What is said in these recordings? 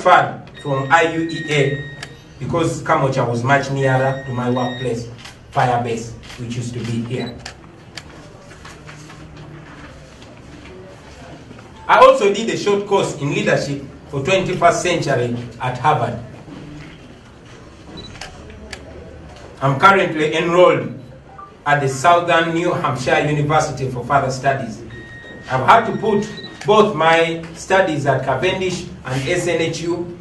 transferred from IUEA because Kamocha was much nearer to my workplace, fire base, which used to be here. I also did a short course in leadership for 21st century at Harvard. I'm currently enrolled at the Southern New Hampshire University for further studies. I've had to put both my studies at Cavendish and SNHU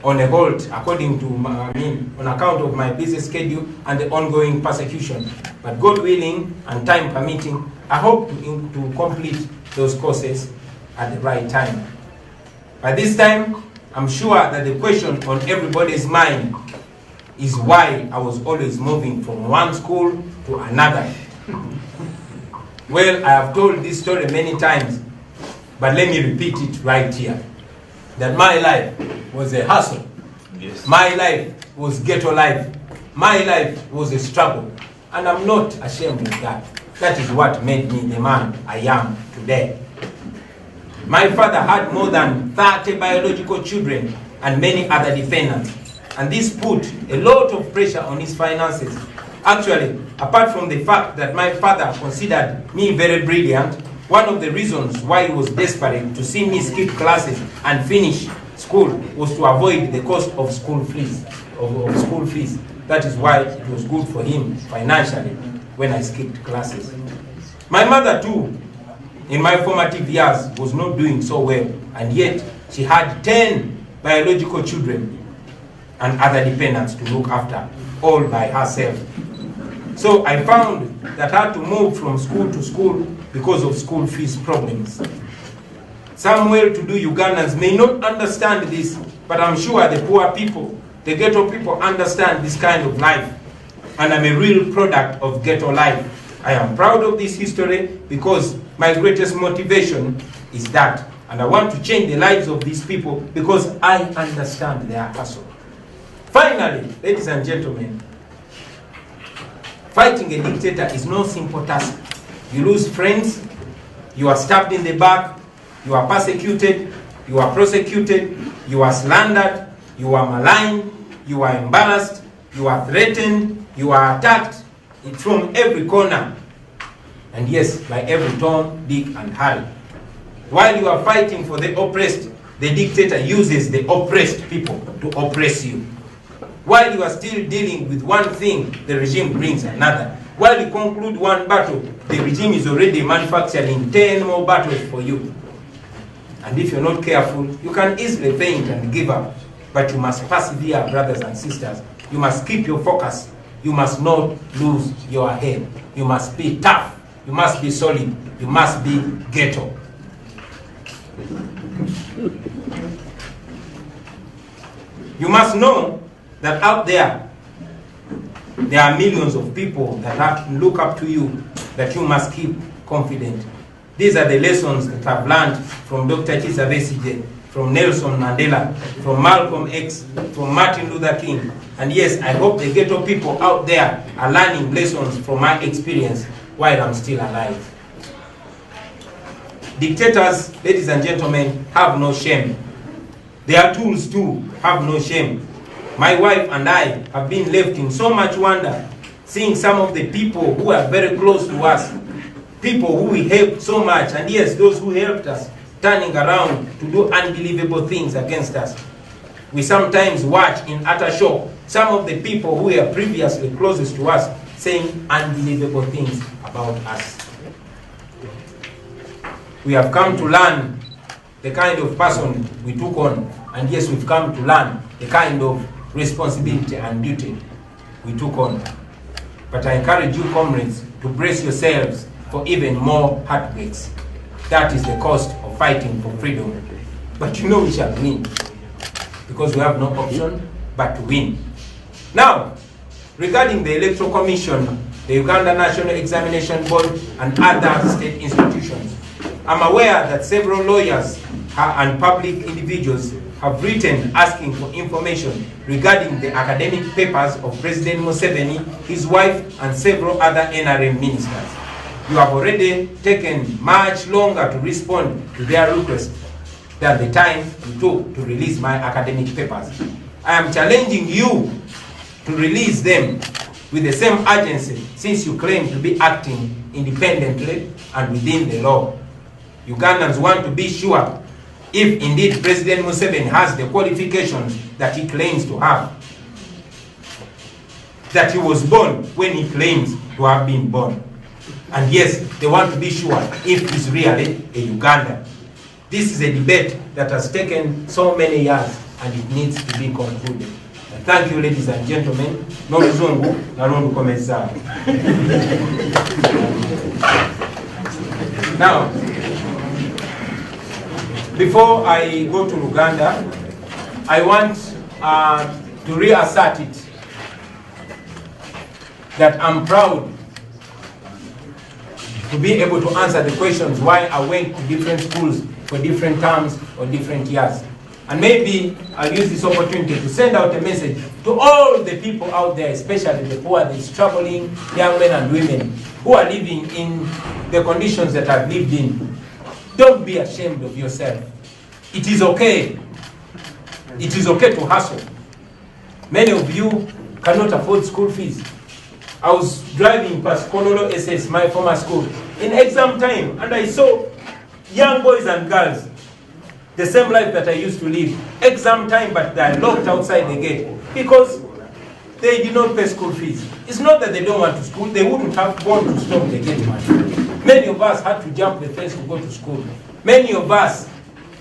on a hold according to on account of my busy schedule and the ongoing persecution. But God willing and time permitting, I hope to complete those courses at the right time. By this time, I'm sure that the question on everybody's mind is why I was always moving from one school to another. Well, I have told this story many times, but let me repeat it right here. That my life was a hustle. Yes. My life was ghetto life. My life was a struggle. And I'm not ashamed of that. That is what made me the man I am today. My father had more than 30 biological children and many other dependents. And this put a lot of pressure on his finances. Actually, apart from the fact that my father considered me very brilliant, one of the reasons why he was desperate to see me skip classes and finish school was to avoid the cost of school fees. That is why it was good for him financially when I skipped classes. My mother too, in my formative years, was not doing so well, and yet she had 10 biological children and other dependents to look after, all by herself. So I found that I had to move from school to school because of school fees problems. Some well-to-do Ugandans may not understand this, but I'm sure the poor people, the ghetto people, understand this kind of life. And I'm a real product of ghetto life. I am proud of this history because my greatest motivation is that. And I want to change the lives of these people because I understand their hustle. Finally, ladies and gentlemen, fighting a dictator is no simple task. You lose friends, you are stabbed in the back, you are persecuted, you are prosecuted, you are slandered, you are maligned, you are embarrassed, you are threatened, you are attacked from every corner. And yes, by every Tom, Dick, and Harry. While you are fighting for the oppressed, the dictator uses the oppressed people to oppress you. While you are still dealing with one thing, the regime brings another. While you conclude one battle, the regime is already manufacturing 10 more battles for you. And if you're not careful, you can easily faint and give up. But you must persevere, brothers and sisters. You must keep your focus. You must not lose your head. You must be tough. You must be solid. You must be ghetto. You must know that out there are millions of people that look up to you, that you must keep confident. These are the lessons that I've learned from Dr. Kizza Besigye, from Nelson Mandela, from Malcolm X, from Martin Luther King. And yes, I hope the ghetto people out there are learning lessons from my experience while I'm still alive. Dictators, ladies and gentlemen, have no shame. Their tools too have no shame. My wife and I have been left in so much wonder, seeing some of the people who are very close to us, people who we helped so much, and yes, those who helped us, turning around to do unbelievable things against us. We sometimes watch in utter shock some of the people who were previously closest to us saying unbelievable things about us. We have come to learn the kind of person we took on, and yes, we've come to learn the kind of responsibility and duty we took on. But I encourage you, comrades, to brace yourselves for even more heartbreaks. That is the cost of fighting for freedom. But you know we shall win, because we have no option but to win. Now, regarding the Electoral Commission, the Uganda National Examination Board, and other state institutions, I'm aware that several lawyers and public individuals have written asking for information regarding the academic papers of President Museveni, his wife, and several other NRM ministers. You have already taken much longer to respond to their request. than the time you took to release my academic papers. I am challenging you to release them with the same urgency, since you claim to be acting independently and within the law. Ugandans want to be sure if indeed President Museveni has the qualifications that he claims to have, that he was born when he claims to have been born. And yes, they want to be sure if he's really a Ugandan. This is a debate that has taken so many years and it needs to be concluded. Thank you, ladies and gentlemen. No Zungu, Narondu Komeza. Now, before I go to Uganda, I want to reassert it that I'm proud to be able to answer the questions why I went to different schools for different terms or different years. And maybe I'll use this opportunity to send out a message to all the people out there, especially the poor, the struggling young men and women who are living in the conditions that I've lived in. Don't be ashamed of yourself. It is okay. It is okay to hustle. Many of you cannot afford school fees. I was driving past Kololo SS, my former school, in exam time, and I saw young boys and girls, the same life that I used to live, exam time, but they are locked outside the gate because they did not pay school fees. It's not that they don't want to school, they wouldn't have gone to stop the gate man. Many of us had to jump the fence to go to school. Many of us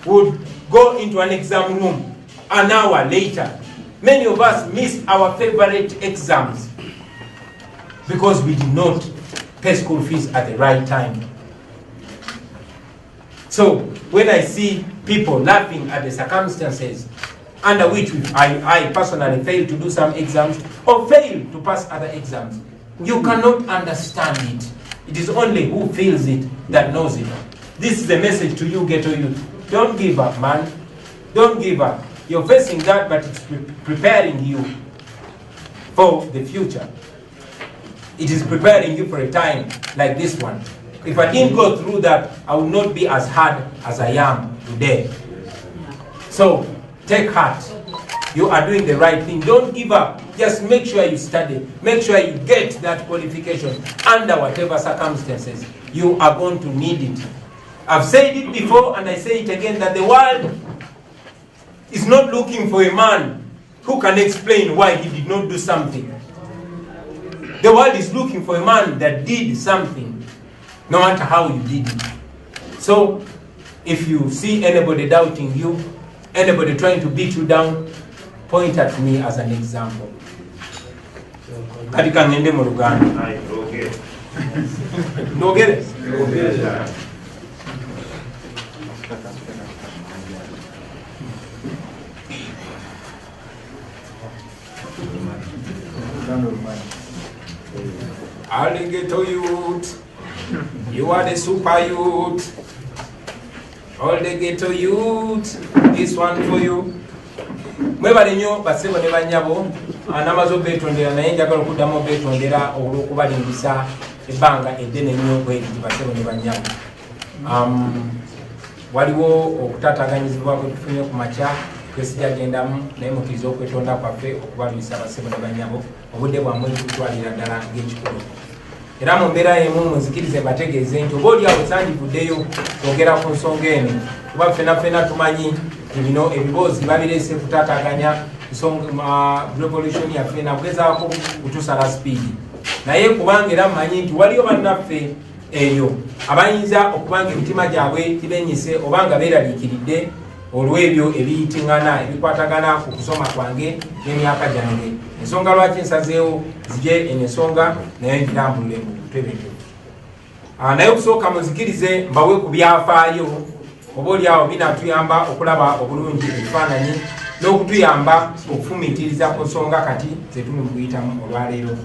would go into an exam room an hour later. Many of us missed our favorite exams because we did not pay school fees at the right time. So when I see people laughing at the circumstances under which I personally failed to do some exams or failed to pass other exams, you cannot understand it. It is only who feels it that knows it. This is a message to you, ghetto youth. Don't give up, man. Don't give up. You're facing that, but it's preparing you for the future. It is preparing you for a time like this one. If I didn't go through that, I would not be as hard as I am today. So, take heart. You are doing the right thing. Don't give up. Just make sure you study. Make sure you get that qualification under whatever circumstances. You are going to need it. I've said it before and I say it again that the world is not looking for a man who can explain why he did not do something. The world is looking for a man that did something, no matter how you did it. So, if you see anybody doubting you, anybody trying to beat you down, point at me as an example. Katika ngende mu Luganda. Ndogere? Alligator youth, you are the super youth. All the ghetto youth, this one for you. Mwebale nnyo basebo ne bannyabo anamazo betondera naye njagala okuddamu betondera olw'okubalimbisa ebbanga eddene nnyo bwe basebo ne bannyabo. Waliwo okutataganyizibwa kwe tufunye ku makya twesijagendamu naye mukkiriza okwetonda kwaffe okubalwisa basebo ne bannyabo obudde bwammwe tutwalira ddala ng'ekikulu. Era mu mbeera emu munzikirize mbategeeze nti oba oliawo sandivuddeyo kwogera ku nsonga eno kuba ffenna tumanyi bino ebiboozi babireese kutataganya revolution yaffe nakugezaako kutusala speedi naye kubanga era mmanyi nti waliyo bannaffe eyo abayinza okubanga emitima gyabwe tibenyise obanga beeraliikiridde olw'ebyo ebiyitingana ebikwatagana ku kusoma kwange n'emyaka gyange. Ensonga lwaki nsazeewo zije ensonga naye ngirambulule mu butebeke. Naye okusooka muzikirize mbawe ku byafaayo oba oliawo binatuyamba okulaba obulungi ekifaananyi n'okutuyamba okufumiitiriza ku nsonga kati zetuli mu kuyitamu olwaleero.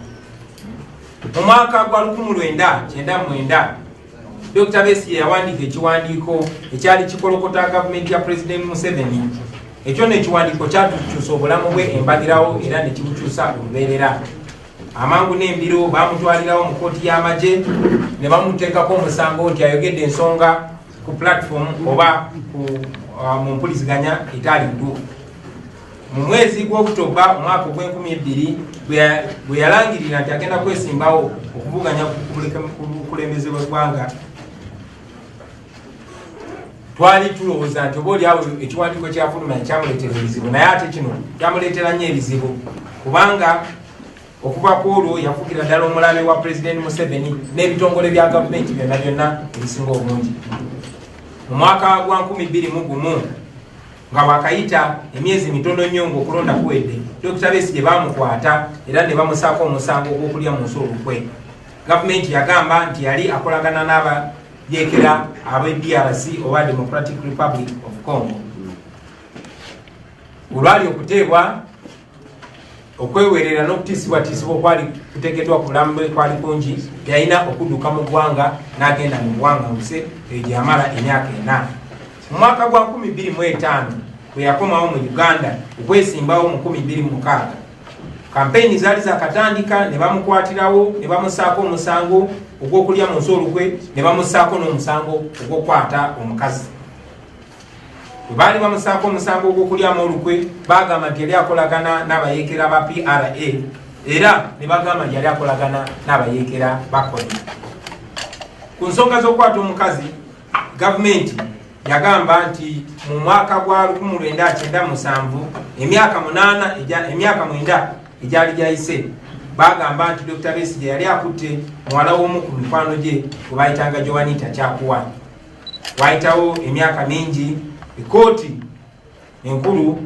Mu mwaka gwa 1999 Dr. Besigye yawandiika ekiwandiiko ekyali kikolokota gavumenti ya President Museveni. Ekyo n'ekiwandiiko kyatukyusa obulamu bwe embagirawo era ne kibukyusa olubeerera. Amangu n'embiro baamutwalirawo mu kkooti y'amagye ne bamuteekako omusango nti ayogedde ensonga ku platform oba ku mu mpuliziganya etali ntuufu. Mu mwezi gw'Oktoba omwaka ogw'2020 bwe yalangirira nti agenda kwesimbawo okuvuganya ku bukulembeze bw'eggwanga, twali tulowooza nti oba oliawo ekiwandiiko kyafuluma kyamuleetera ebizibu, naye ate kino kyamuleetera nnyo ebizibu kubanga okuva ku olwo yafugira ddala omulabe wa Pulezidenti Museveni n'ebitongole bya gavumenti byonna byonna ebisinga obungi. Mu mwaka gwa 2021 nga wakayita emyezi mitono nnyo ng'okulonda kuwedde, Dr. Besigye baamukwata era ne bamusaako omusango gw'okulya mu nsi olukwe. Gavumenti yagamba nti yali akolagana n'abayeekera ab'e DRC oba Democratic Republic of Congo. Olwali okuteebwa okwewerera n'okutiisibwatiisibwa okwali kutegeddwa ku bulamu bwe kwali kungi, yalina okudduka mu ggwanga n'agenda mu buwaŋŋanguse egyo yamala emyaka 4. Mu mwaka gwa 2025 bwe yakomawo mu Uganda okwesimbawo mu 2026, kampeyini zaali zakatandika ne bamukwatirawo ne bamusaako omusango ogw'okulya mu nsi olukwe ne bamusaako n'omusango ogw'okwata omukazi. Bwe baali bamusaako omusango ogw'okulyamu olukwe bagamba nti yali akolagana n'abayeekera ba PRA era ne bagamba nti yali akolagana n'abayeekera ba KONI. Ku nsonga z'okukwata omukazi, gavumenti yagamba nti mu mwaka gwa 1997 emyaka 9 egyali gyayise, bagamba nti Dr. Besigye yali akutte muwala w'omu ku mikwano gye gwe bayitanga Joanita Kyakuwa. Wayitawo emyaka mingi, ekooti enkulu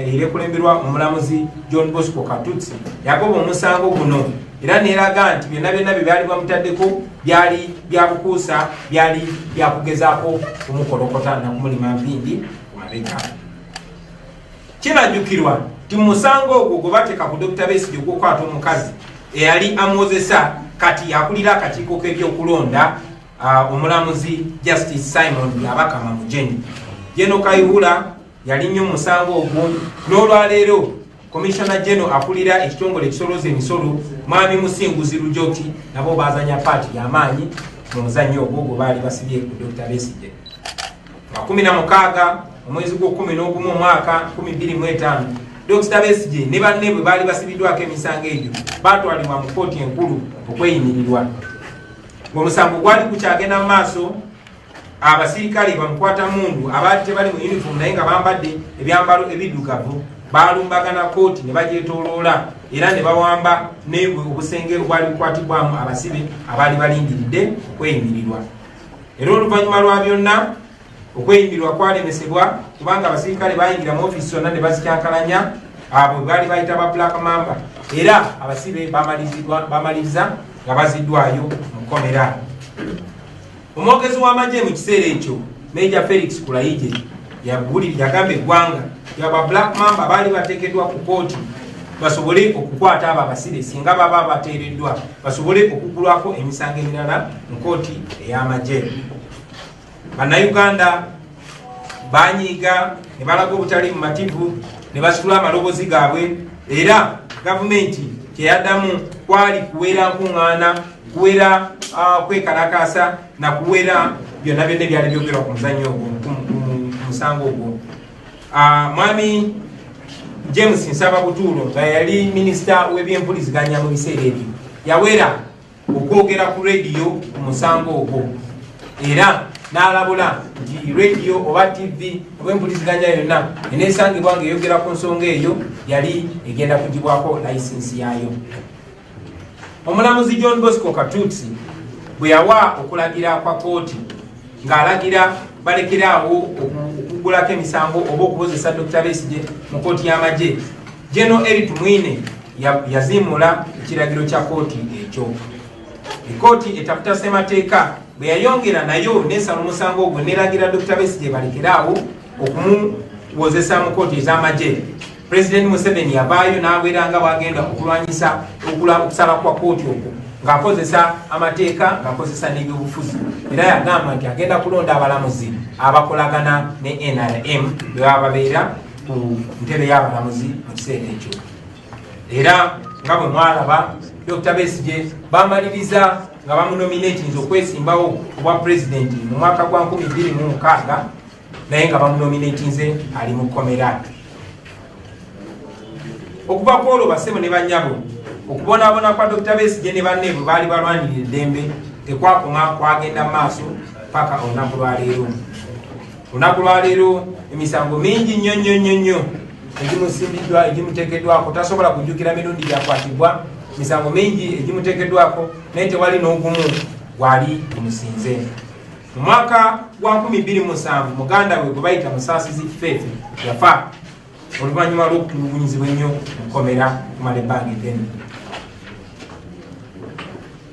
erekulemberwa omulamuzi John Bosco Katutsi yagoba omusango guno era neeraga nti byonna byonna bye byali bamutaddeko byali byabukuusa, byali byakugezaako kumukolokota nakumulima mpindi ku mabega. Kinajjukirwa nti mu musango ogwo gwe bateeka ku Dr. Besigye ogw'okukwata omukazi eyali amwozesa kati akulira akakiiko k'ebyokulonda omulamuzi Justice Simon Byabakama Mujeni. Jeno Kayihura yali nnyo musango ogwo, n'olwaleero Commissioner General akulira ekitongole ekisoloza emisolo Mwami Musinguzi Lujoki nabo bazanya paati y'amaanyi mu muzannyo ogwo gwe baali basibye ku Dr. Besigye. Mu 16 omwezi gw'Okumi omwaka 2025 Dr. Besigye ne banne bwe baali basibiddwako emisango egyo baatwalibwa mu kkooti enkulu okweyimirirwa. Omusango gwali gukyagenda mu maaso, abasirikale bamukwata mundu abaali tebali mu uniform naye nga bambadde ebyambalo ebiddugavu balumbagana kooti ne bagyetooloola era ne bawamba obusenge obwali bukwatibwamu abasibe abaali balindiridde okweyimirirwa. Era oluvannyuma lwa byonna okweyimirirwa kwalemesebwa kubanga abasirikale bayingira mu ofiisi zonna ne bazikyankalanya abo baali bayita ba Black Mamba, era abasibe bamaliriza nga baziddwayo mu kkomera. Omwogezi w'amagye mu kiseera ekyo Major Felix Kulayigye yagamba eggwanga yaba Black Mamba baali bateekeddwa ku kooti basobole okukwata abo abasibe singa baba bateereddwa, basobole okugulwako emisango emirala mu kooti ey'amagye. Bannayuganda banyiiga ne balaga obutali mumativu ne basitula amaloboozi gaabwe, era gavumenti kyeyaddamu kwali kuwera nkuŋŋaana, kuwera kwekalakaasa na kuwera byonna byonna byali byogerwa ku muzannyo ogwo ku musango ogwo. Mwami James Nsababutuulo nga yali minisita w'ebyempuliziganya mu biseera ebyo yawera okwogera ku rediyo ku musango ogwo, era n'alabula nti rediyo oba TV oba empuliziganya yonna eneesangibwa ng'eyogera ku nsonga eyo yali egenda kugibwako layisinsi yaayo. Omulamuzi John Bosco Katutsi bwe yawa okulagira kwa kooti ng'alagira balekeraawo okugulako emisango oba okubozesa Dr. Besigye mu kooti y'amagye, General Eric Mwine yazimula ekiragiro kya kooti ekyo. Ekooti etaputa ssemateeka bwe yayongera nayo n'esala omusango ogwo n'eragira Dr. Besigye balekeraawo okumuwozesa mu kooti ez'amagye. President Museveni yavaayo n'abeera bwagenda okulwanyisa okusala kwa kooti okwo ng'akozesa amateeka ng'akozesa n'ebyobufuzi, era yagamba nti agenda kulonda abalamuzi abakolagana ne NRM bwe babeera ku ntebe y'abalamuzi mu kiseera ekyo. Era nga bwe mwalaba Dr. Besigye bamaliriza nga bamunominating okwesimbawo obwa president mu mwaka gwa 2006 naye nga bamunominating ali mu komera. Okuva ku olwo bassebo ne bannyabo okubonaabona kwa Dr. Besigye ne banne bwe baali balwanirira eddembe tekwakoma kwagenda mu maaso paka olunaku lwaleero. Olunaku lwaleero emisango mingi nnyo egimusimbiddwa egimuteekeddwako tasobola kujjukira mirundi gyakwatibwa. Misango mingi egimuteekeddwako naye tewali n'ogumu gwali tumusinze. Mu mwaka gwa 2007 muganda we gwe bayita Musaasizi Kifeefe yafa oluvannyuma lw'okutulugunyizibwa ennyo mu kkomera kumala ebbanga eddene.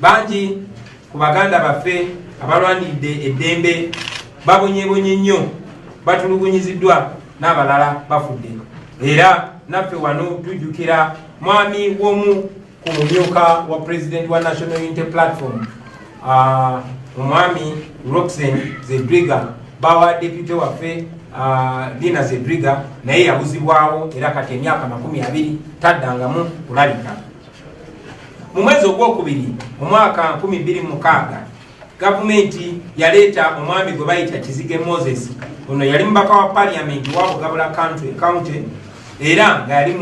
Bangi ku baganda baffe abalwaniridde eddembe babonyebonye nnyo, batulugunyiziddwa n'abalala bafudde. Era naffe wano tujjukira mwami w'omu ku mumyuka wa president wa National Unity Platform, omwami Roxanne Zedriga, bawa deputy waffe Dina Zedriga naye yabuzibwawo era kati emyaka 20 taddangamu kulabika. Mu mwezi ogwokubiri mu mwaka 2006 gavumenti yaleeta omwami gwe bayita Kizige Moses. Ono yali mbaka wa parliament wa Bugabula county era nga yali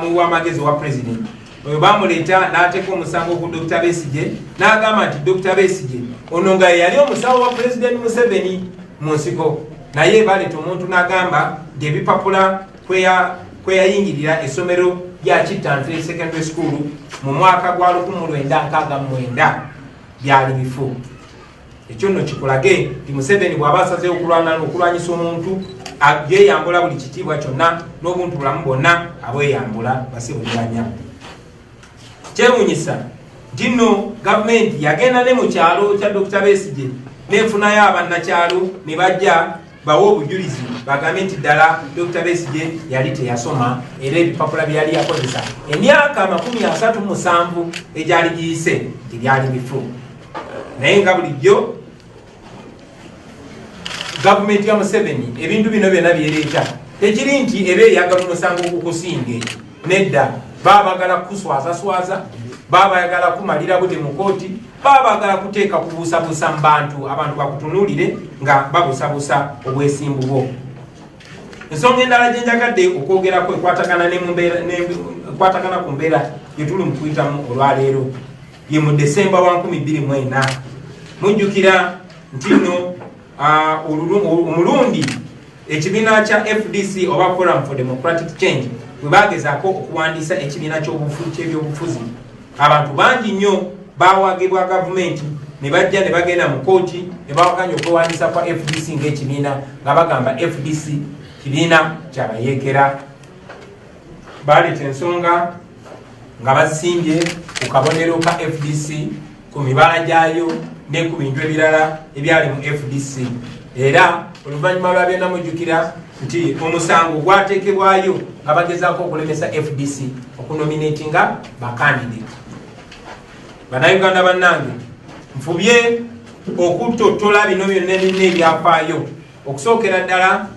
mu wamagezi wa president. Oyo bamuleeta n'ateeka omusango ku Dr. Besigye n'agamba nti Dr. Besigye ono nga yali omusawo wa president Museveni mu nsiko, naye baleeta omuntu n'agamba nti ebipapula kwe yayingirira essomero lya Kittantre Secondary School mu mwaka gwa 1969 byali bifu. Ekyo nno kikulage nti Museveni bw'aba asazeewo okulwanyisa omuntu yeeyambula buli kitiibwa kyonna n'obuntu bulamu bwonna abweyambula basibuliranya. Kyewuunyisa nti nno gavumenti yagenda ne mu kyalo kya Dr. Besigye n'enfunayo abannakyalo ne bajja bawe obujulizi bagambe nti ddala Dr. Besigye yali teyasoma era ebipapula bye yali yakozesa emyaka 37 egyali giyise nti byali bifu. Naye nga bulijjo gavumenti ya Museveni ebintu bino byonna byereeta tekiri nti eba eyagala omusango gukusinge. Nedda babagala kuswazaswaza, babagala kumalira bute mu kooti, babagala kuteeka kubuusabuusa mu bantu abantu bakutunuulire nga babuusabuusa obwesimbu bwo. Ensonga endala gye njagadde okwogerako ekwatagana ku mbeera gye tuli mu kuyitamu olwaleero ye mu Desemba wa 2024. Mujjukira nti nno omulundi ekibiina kya FDC oba Forum for Democratic Change bwe bagezaako okuwandiisa ekibiina ky'ebyobufuzi, abantu bangi nnyo bawagibwa gavumenti ne bajja ne bagenda mu kooti ne bawakanya okwewandiisa kwa FDC ng'ekibiina nga bagamba FDC kibiina kyabayeekera. Baleeta ensonga nga basimbye ku kabonero ka FDC ku mibala gyayo ne ku bintu ebirala ebyali mu FDC. Era oluvannyuma lwa byonna mujjukira nti omusango gwateekebwayo nga bagezaako okulemesa FDC okunominatinga bakandidate. Bannayuganda bannange, nfubye okutottola bino byonna ebyafaayo okusookera ddala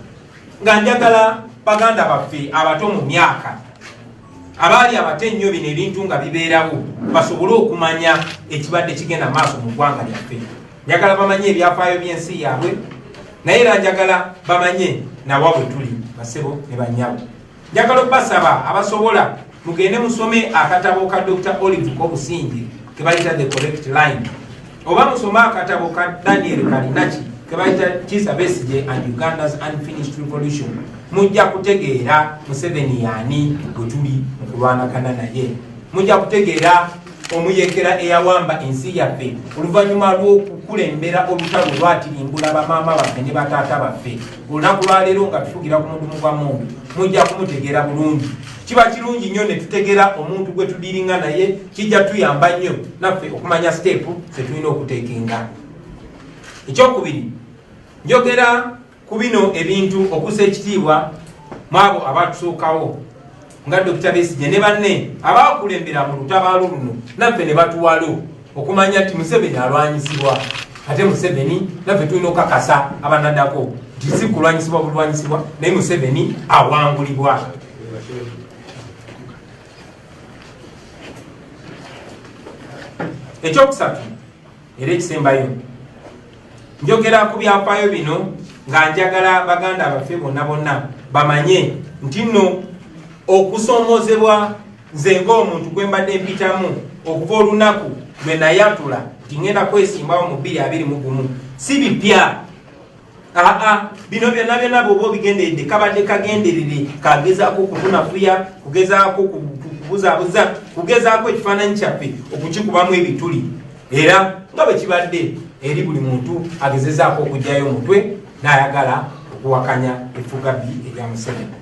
nga njagala baganda baffe abato mu myaka abaali abate nnyo bino ebintu nga bibeerawo basobole okumanya ekibadde kigenda maaso mu ggwanga lyaffe. Njagala bamanye ebyafaayo by'ensi yaabwe naye era njagala bamanye nawa bwe tuli basebo ne bannyabo. Njagala obbasaba abasobola mugende musome akatabo ka Dr. Olive Kobusinge ke bayita The Correct Line, oba musome akatabo ka Daniel Kalinachi ke bayita Kizza Besigye and Uganda's Unfinished Revolution. Mujja kutegeera Museveni yaani bwe tuli mu kulwanagana naye. Mujja kutegeera omuyeekera eyawamba ensi yaffe oluvannyuma lw'okukulembera olutalo lwatirimbula bamaama baffe ne bataata baffe. Olunaku lwaleero nga tufugira ku mudumu gwa Mungu mujja kumutegeera bulungi. Kiba kirungi nnyo ne tutegeera omuntu gwe tudiringa naye, kijja tuyamba nnyo naffe okumanya stepu ze tulina okuteekenga. Ekyokubiri, njogera ku bino ebintu okussa ekitiibwa mu abo abatusookawo nga Dr. Besigye ne banne abaakulembera mu lutabaalo luno naffe ne batuwalo okumanya nti Museveni alwanyisibwa. Ate Museveni naffe tulina okukakasa abanaddako nti si kulwanyisibwa bulwanyisibwa naye Museveni awangulibwa. ekyokusatu era ekisembayo njogera ku byafaayo bino nga njagala baganda baffe bonna bamanye nti nno okusoomozebwa nze ng'omuntu gwe mbadde mpitamu okuva olunaku lwe nayatula nti ngenda kwesimbawo mu 2021 si bipya. Bino byonna bw'oba obigenderedde kabadde kagenderere kagezaako okutunafuya, kugezaako kubuzaabuza, kugezaako ekifaananyi kyaffe okukikubamu ebituli, era nga bwe kibadde eri buli muntu agezezaako okugyayo omutwe n'ayagala okuwakanya effugabbi erya Museveni.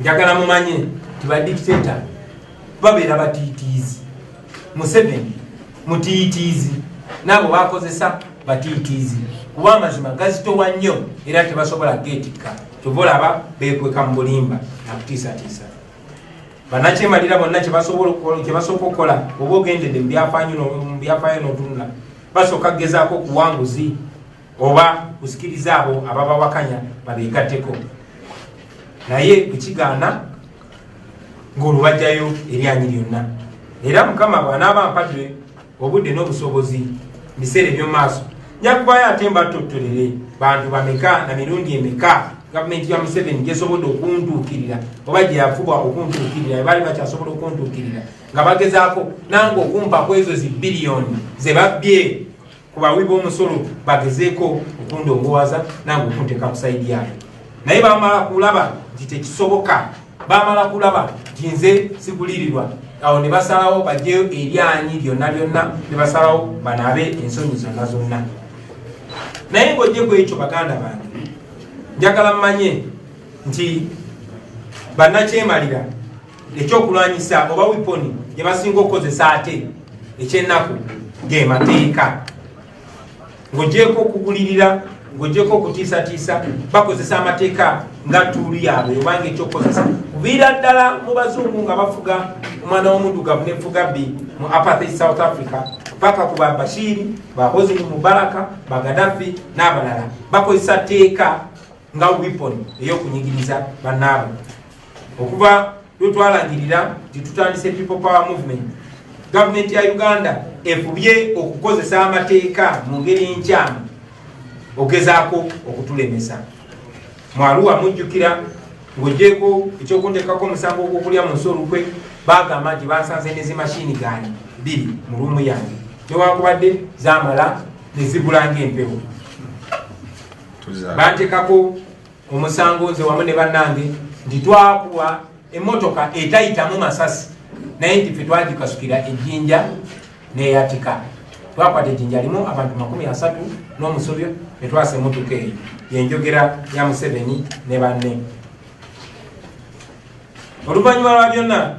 Njagala mumanye nti badikiteta babeera batiitiizi. Museveni mutiitiizi, n'abo bakozesa batiitiizi, kuba amazima gazitowa nnyo era tebasobola geetikka. Kyova olaba beekweka mu bulimba nakutiisatiisa. Bannakyemalira bonna kyebasooka okukola oba ogendedde mu byafaayo n'otunula, basooka kugezaako kuwanguzi oba kusikiriza abo ababawakanya babeegatteko, naye kukigaana ng'olubajjayo eryanyi lyonna. Era Mukama bw'anaaba ampadde obudde n'obusobozi biseera eby'omu maaso, nja kubayo ate mbatotolere bantu bameka na mirundi emeka gavumenti ya Museveni gyesobodde okuntuukirira oba gye yafuba okuntuukirira, baali bakyasobola okuntuukirira nga bagezaako nange okumpa ku ezo zi-biliyoni ze babbye ku bawi b'omusolo, bagezeeko okundongowaza nange okunteeka ku sayidi yaayo. Naye bamala kulaba nti tekisoboka, bamala kulaba nti nze sigulirirwa, awo ne basalawo bajjeyo eryanyi lyonna ne basalawo banaabe ensonyi zonna. Naye ng'ojjeko ekyo baganda bange, njagala mmanye nti bannakyemalira ekyokulwanyisa oba wiponi gye basinga okukozesa ate ekyennaku ge mateeka. Ng'ojjeeko okugulirira, ng'ojjeeko okutiisatiisa, bakozesa amateeka nga tuuli yaabwe obanga ekyokukozesa kuviira ddala mu bazungu nga bafuga omwana w'omuddugavu n'effugabbi mu apartheid South Africa paka ku ba Bashir, ba Hosni Mubaraka, ba Gaddafi n'abalala, bakozesa teeka nga weapon ey'okunyigiriza bannaabwe. Okuva lwe twalangirira nti tutandise People Power Movement, gavumenti ya Uganda efubye okukozesa amateeka mu ngeri enkyamu ogezaako okutulemesa. Mu Arua mujjukira ng'oggyeko ekyokunteekako omusango ogw'okulya mu nsolukwe, bagamba nti basanze ne zimashini gaani 2 mu luumu yange, newankubadde zaamala ne zibula ng'empewo. Banteekako omusango nze wamu ne bannange nti twakuwa emmotoka etayitamu masasi, naye nti ffe twagikasukira ejjinja neyatika. Twakwata ejjinja limu abantu 30 n'omusobyo ne twasa emmotoka eyo, yenjogera ya Museveni ne banne. Oluvannyuma lwa byonna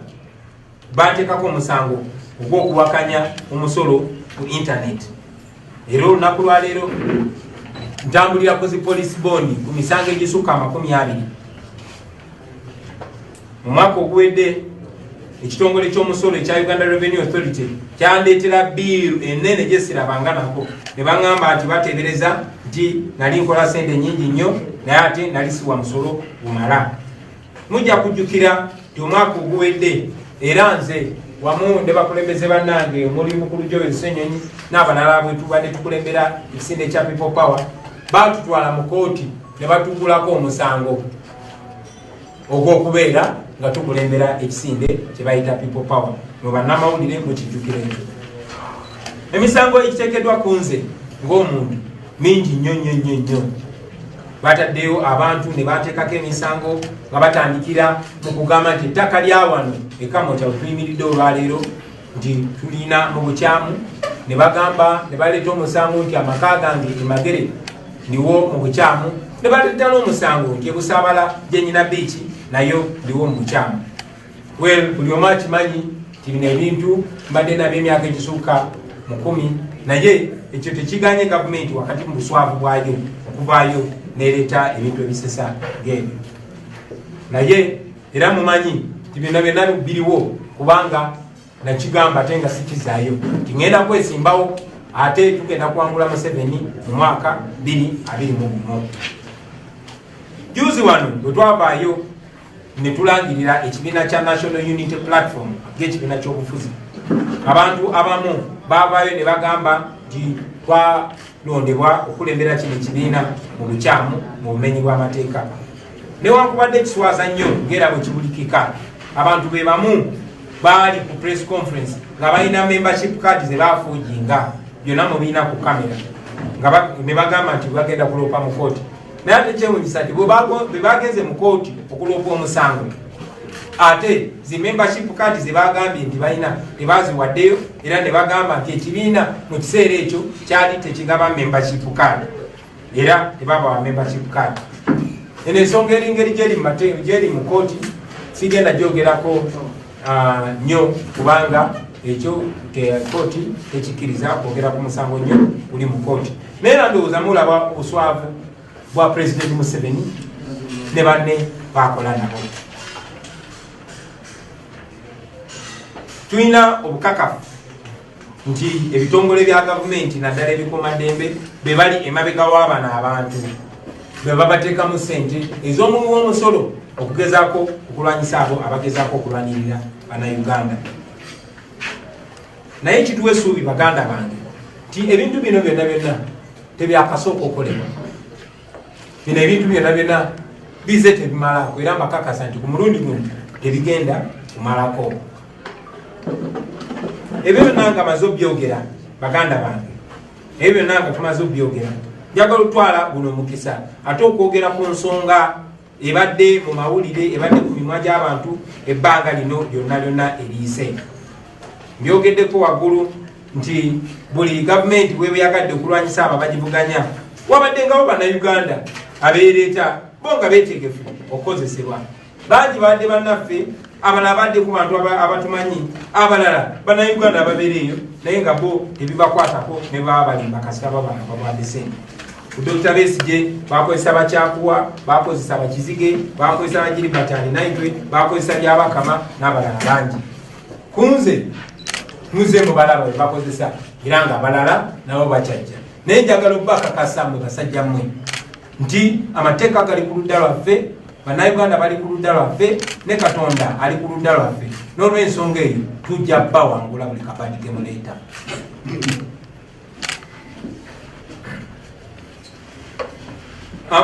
banteekako omusango ogw'okuwakanya omusolo ku intaneti. Era olunaku lwaleero ntambulira ku zi police bond ku misango egisukka 20. Mu mwaka oguwedde ekitongole ky'omusolo ekya Uganda Revenue Authority kyandeetera biiru ennene gye sirabanga nako, ne baŋŋamba nti bateebereza nti nali nkola sente nnyingi nnyo naye ate nali siwa musolo gumala. Mujja kujjukira nti omwaka oguwedde era nze wamu ne bakulembeze bannange omuli mukulu Joel Ssenyonyi n'abalala bwe tubadde tukulembera ekisinde ekya People Power, baatutwala mu kooti ne batugulako omusango ogw'okubeera nga tukulembera ekisinde kye bayita People Power. Mu bannamawulire mukijjukira ekyo. Emisango ekiteekeddwa ku nze ng'omuntu mingi nnyo. Bataddeyo abantu ne bateekako emisango nga batandikira mu kugamba nti ettaka lya wano ekamota tuyimiridde olwaleero nti tulina mu bukyamu, ne bagamba ne baleeta omusango nti amaka gange emagere ndiwo mu bukyamu, ne baleeta n'omusango nti ebusaabala gyenyina biiki nayo ndiwo mu bukyamu. Buli omu akimanyi nti bino ebintu mbadde nabyo emyaka egisukka mu 10, naye ekyo tekiganye gavumenti wakati mu buswavu bwayo okuvaayo nereeta ebintu ebisesa ng'ebyo. Naye era mumanyi nti byonna biriwo kubanga nakigamba ate nga sikizaayo nti ngenda kwesimbawo ate tugenda kuwangula Museveni mu mwaka 2021. Juzi wano bwe twavaayo ne tulangirira ekibiina kya National Unity Platform ng'ekibiina ky'obufuzi. Abantu abamu baavaayo ne bagamba nti twalondebwa okulembera kino ekibiina mu bukyamu mu bumenyi bw'amateeka. Newankubadde ekiswaza nnyo ng'era bwe kibulikika, abantu be bamu baali ku press conference nga balina membership card ze baafuujinga byonna mubiina ku kamera ne bagamba nti bagenda kuloopa mu kooti. Naye ate kyewuunyisa nti bwe bagenze mu kooti okuloopa omusango, ate zi membership card ze bagambye nti balina tebaziwaddeyo, era ne bagamba nti ekibiina mu kiseera ekyo kyali tekigaba membership card era tebabawa membership card. Eno ensonga eringeri gyeri mu kooti sigenda gyogerako nnyo kubanga ekyo kooti tekikkiriza kwogera ku musango nnyo guli mu kooti. Naye era ndowooza mulaba obuswavu bwa President Museveni ne banne bakola nabo. Tulina obukakafu nti ebitongole bya gavumenti naddala ebikuumaddembe be bali emabega w'abano abantu be babateekamu ssente ez'omumu w'omusolo okugezaako okulwanyisa abo abagezaako okulwanirira Bannayuganda. Naye kituwa essuubi baganda bange nti ebintu bino byonna byonna tebyakasooka okolebwa. Bino ebintu byonna byonna bize tebimalako era mbakakasa nti ku mulundi guno tebigenda kumalako. Ebyo byonna nga maze obyogera baganda bange, ebyo byonna nga tumaze obyogera, njagala otwala guno omukisa ate okwogera ku nsonga ebadde mu mawulire ebadde ku mimwa gy'abantu ebbanga lino lyonna lyonna eriyise. Mbyogeddeko waggulu nti buli gavumenti bwebeyagadde okulwanyisa abo abagivuganya wabaddengawo Bannayuganda abeereeta bo nga beetegefu okukozesebwa. Bangi badde bannaffe, abalala badde ku bantu abatumanyi, abalala Bannayuganda ababeereeyo naye nga bo tebibakwatako ne baba balimba kasita babana babwadde ssente. Ku Dr. Besigye bakozesa Bakyakuwa, bakozesa Bakizige, bakozesa Bagiribert Naitwe, bakozesa Byabakama n'abalala bangi. Kunze muze mu balaba bwe bakozesa era nga abalala nabo bakyajja. Naye njagala obbakakasa mmwe basajja mmwe nti amateeka gali ku ludda lwaffe, Bannayuganda bali ku ludda lwaffe, ne Katonda ali ku ludda lwaffe. N'olw'ensonga eyo tujja bawangula buli kabaadi ke muleeta.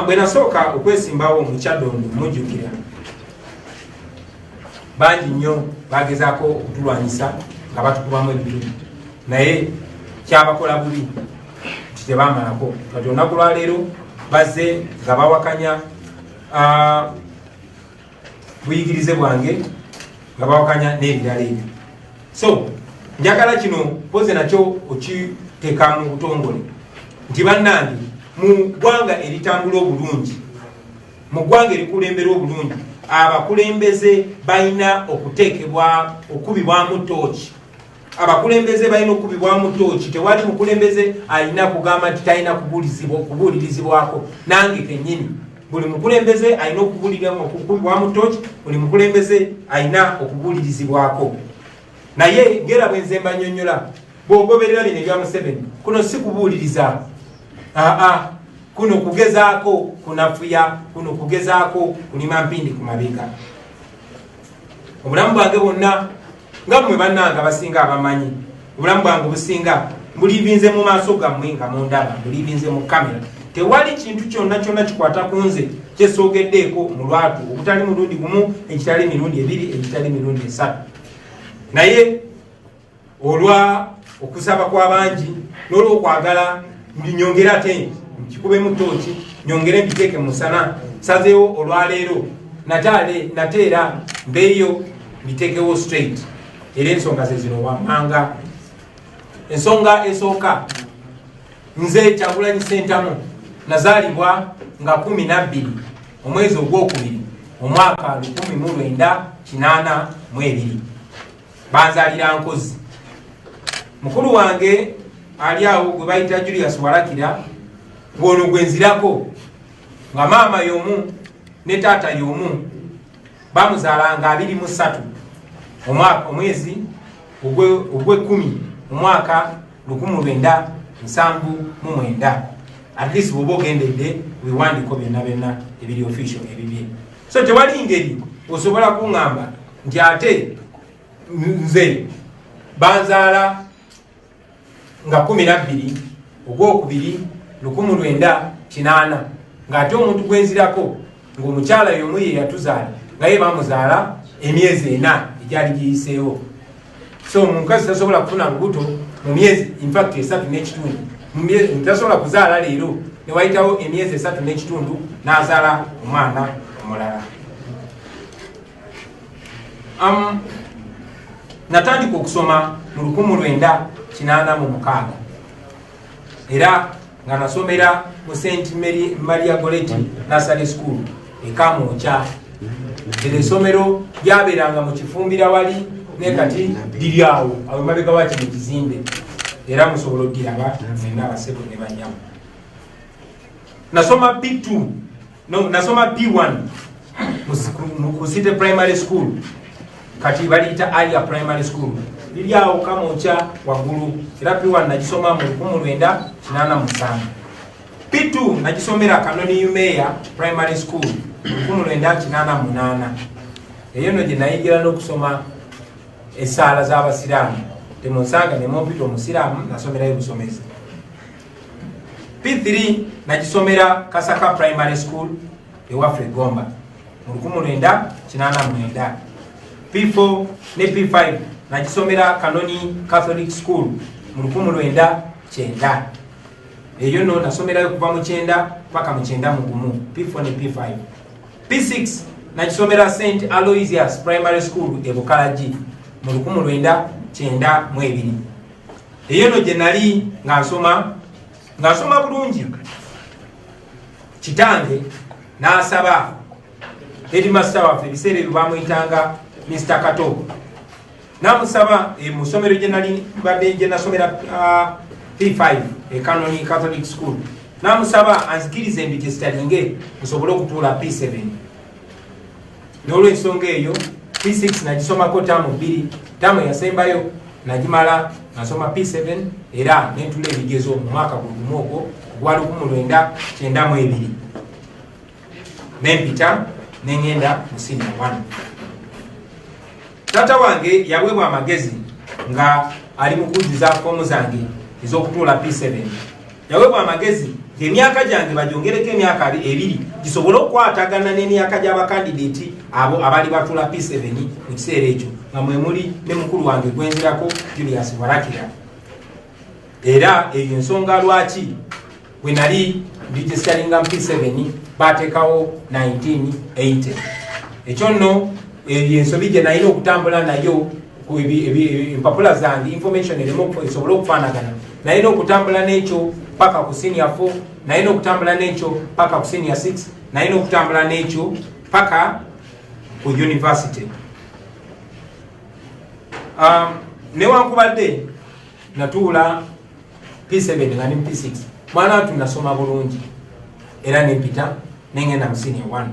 Bwe nasooka okwesimbawo mu Kyaddondo mujjukira bangi nnyo bagezaako okutulwanyisa nga batukubamu ebitu, naye kyabakola bubi nti tebamalako. Kati olunaku lwaleero bazze nga bawakanya buyigirize bwange nga bawakanya n'ebirala ebyo. So njagala kino poze nakyo okiteeka mu butongole nti bannange mu ggwanga eritambula obulungi, mu ggwanga erikulembera obulungi, abakulembeze balina okuteekebwa okubibwamu tooki. Abakulembeze balina okubibwamu tooki. Tewali mukulembeze alina kugamba nti talina kubuulirizibwako. Nange kennyini buli mukulembeze alina okubibwamu tooki, buli mukulembeze alina okubuulirizibwako. Naye ngera bwe nze mbannyonnyola bw'ogoberera bino ebya Museveni, kuno si kubuuliriza. Kuno kugezaako kunafuya, kuno kugezaako kulima mpindi ku mabega. Obulamu bwange bwonna nga mmwe bannanga basinga abamanyi, obulamu bwange businga buliibinze mu maaso gammwe nga mundaba, buliibinze mu kamera. Tewali kintu kyonna kyonna kikwata ku nze kyesoogeddeeko mu lwatu, obutali mulundi gumu, ekitali mirundi ebiri, ekitali mirundi esatu. Naye olwa okusaba kw'abangi n'olw'okwagala nyongera ate nkikubemu tooki, nyongere mbiteeke musana, sazeewo olwaleero nateera mbeeyo mbiteekewo straight. Era ensonga ze zino wammanga. Ensonga esooka, nze Kyagulanyi Ssentamu nazaalibwa nga 12 omwezi ogwokubiri omwaka 1982. Banzaalira Nkozi. Mukulu wange ali awo gwe bayita Julius Warakira, gwono gwe nzirako, nga maama y'omu ne taata y'omu. Bamuzaalanga 23 omwezi ogw'ekkumi omwaka 1979. At least bw'oba ogendedde weewandiko byonna byonna ebiri official ebibye. So tewali ngeri osobola kuŋŋamba nti ate nze banzaala nga 12 ogwokubiri 1980 ng'ate omuntu gwenzirako ng'omukyala y'omu ye yatuzaala nga ye bamuzaala emyezi 4 egyali giyiseewo. So omukazi tasobola kufuna lubuto mu myezi infact 3.5 tasobola kuzaala leero ne wayitawo emyezi 3.5 n'azaala omwana omulala. Natandika okusoma mu 1986 era nga nasomera mu St. Maria Goretti Nursery School e Kamwokya. Ero essomero lyabeeranga mu Kifumbira wali ne kati liri awo mabega wa kino kizimbe era musobola oddiraaba mwenna abasebo ne banyamu. Nasoma P2 nasoma P1 mu City Primary School kati baliyita Alia Primary School liri awo Kamwokya waggulu era P1 nagisoma mu 1987. P2 nagisomera Kanoni Umeya Primary School 1988. Eyo no gye nayigira n'okusoma essaala z'abasiraamu temunsanga ne mumpita omusiraamu nasomerayo busomezi. P3 nagisomera Kasaka Primary School ewaffe Gomba mu 1989. P4 ne P5 nagisomera Kanoni Catholic School mu 1990. Eyo no nasomerayo kuva mu 9 paka mu 91 P4 ne P5. P6 nagisomera St. Aloysius Primary School e Bukalaji mu 1992. Eyo no gye nali nga nsoma bulungi kitange n'asaba headmaster waffe ebiseera ebyo bamuyitanga Mr. Kato n'amusaba mu ssomero gye nali badde gye nasomera P5 e Kanoni Catholic School n'amusaba anzikirize embi gye sitalinge nsobole okutuula P7. N'olw'ensonga eyo P6 nagisomako taamu 2 taamu yasembayo nagimala nasoma P7 era nentula ebigezo mu mwaka gumu ogwo gwa 1992 nempita nengenda mu senior 1. Taata wange yaweebwa amagezi nga ali mu kujjuza foomu zange ez'okutuula P7. Yaweebwa amagezi ng'emyaka gyange bagyongereko emyaka 2 gisobole okukwatagana n'emyaka gy'abakandideeti abo abali batuula P7 mu kiseera ekyo nga mwe muli ne mukulu wange gwenzirako Julius Warakira. Era eyo ensonga lwaki bwe nali ndigistalinga mu P7 baateekawo 1980. Ekyo nno ensobi gye nalina okutambula nayo ku empapula zange information eremu esobole okufaanagana nalina okutambula n'ekyo paka ku senior 4 nalina okutambula n'ekyo paka ku senior 6 nalina okutambula n'ekyo paka ku university. Newankubadde natuula P7 nga ni P6 mwana watu nasoma bulungi era nempita nengenda mu senior 1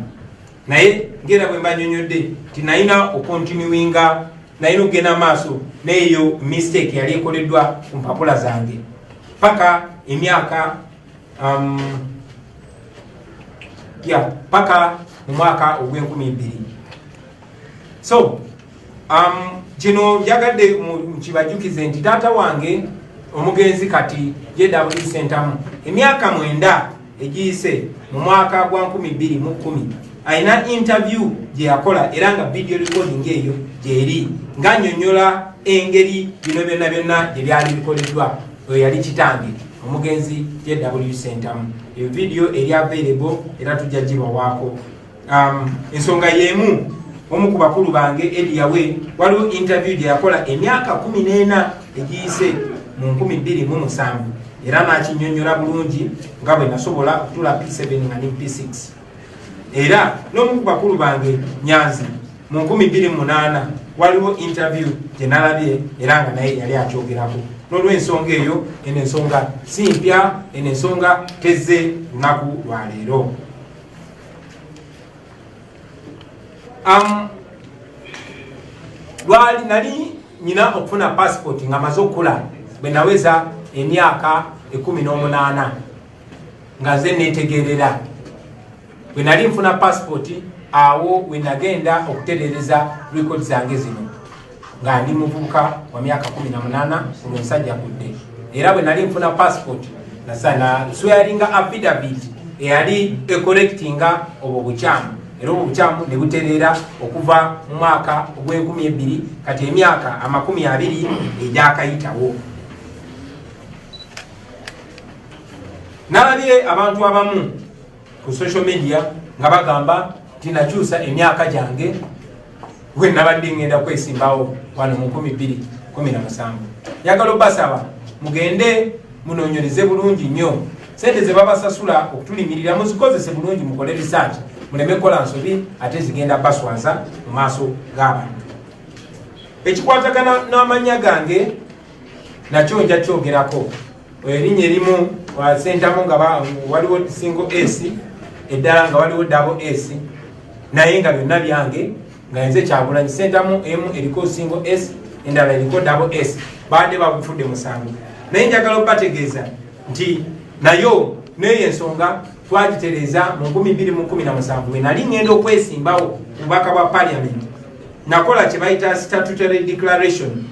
naye ngera bwe mbanyonyodde ti nalina okontinuinga nalina okugenda maaso n'eyo mistake yali ekoleddwa ku mpapula zange paka emyaka paka mu mwaka ogw'2000. So kino byagadde mukibajjukize nti taata wange omugenzi kati JW Centamu emyaka 9 egiyise mu mwaka gwa 2010 ayina interview gye yakola era nga video recording eyo gyeri ng'annyonnyola engeri bino byonna gye byali bikoleddwa. Oyo yali kitange omugenzi JW Centamu. Eyo video eri available era tujja gibawaako. Ensonga y'emu omu ku bakulu bange Ediyawe waliwo interview gye yakola emyaka 14 egiyise mu 2007 era n'akinnyonnyola bulungi nga bwe nasobola okutuula P7 nga ne P6. Era n'omu ku bakulu bange Nyanzi mu 2008 waliwo interview gye nalabye era nga naye yali akyogerako. N'olw'ensonga eyo eno ensonga si mpya, eno ensonga tezze lunaku lwa leero. Lwali nali nyina okufuna passport nga maze okula bwe naweza emyaka 18 nga ze netegerera bwe nali nfuna passport awo we nagenda okuterereza record zange zino nga ndi muvubuka wa myaka 18 olwensajja kudde era bwe nali nfuna passport nasana swearinga affidavit eyali ecorrectinga obwo bukyamu era obwo bukyamu ne buterera okuva mu mwaka ogw'2000 kati emyaka 20 egyakayitawo. Nalabye abantu abamu ku social media nga bagamba tinakyusa emyaka gyange we nabadde ngenda kwesimbawo wano mu 2017. Njagala obasaba mugende munoonyereze bulungi nnyo sente ze babasasula okutulimirira muzikozese bulungi, mukole research, muleme kola nsobi ate zigenda baswaza mu maaso g'abantu. Ekikwatagana n'amannya gange nakyo nja kyogerako. Erinnya erimu wasentamu nga waliwo single S, eddala nga waliwo double S, naye nga byonna byange nga nze Kyagulanyi. Sentamu emu eriko single S, endala eriko double S, baadde babufudde musango. Naye njagala okubategeeza nti nayo neyo ensonga twagitereza mu 2017 we nali ngenda okwesimbawo mubaka bwa parliament. Nakola kye bayita statutory declaration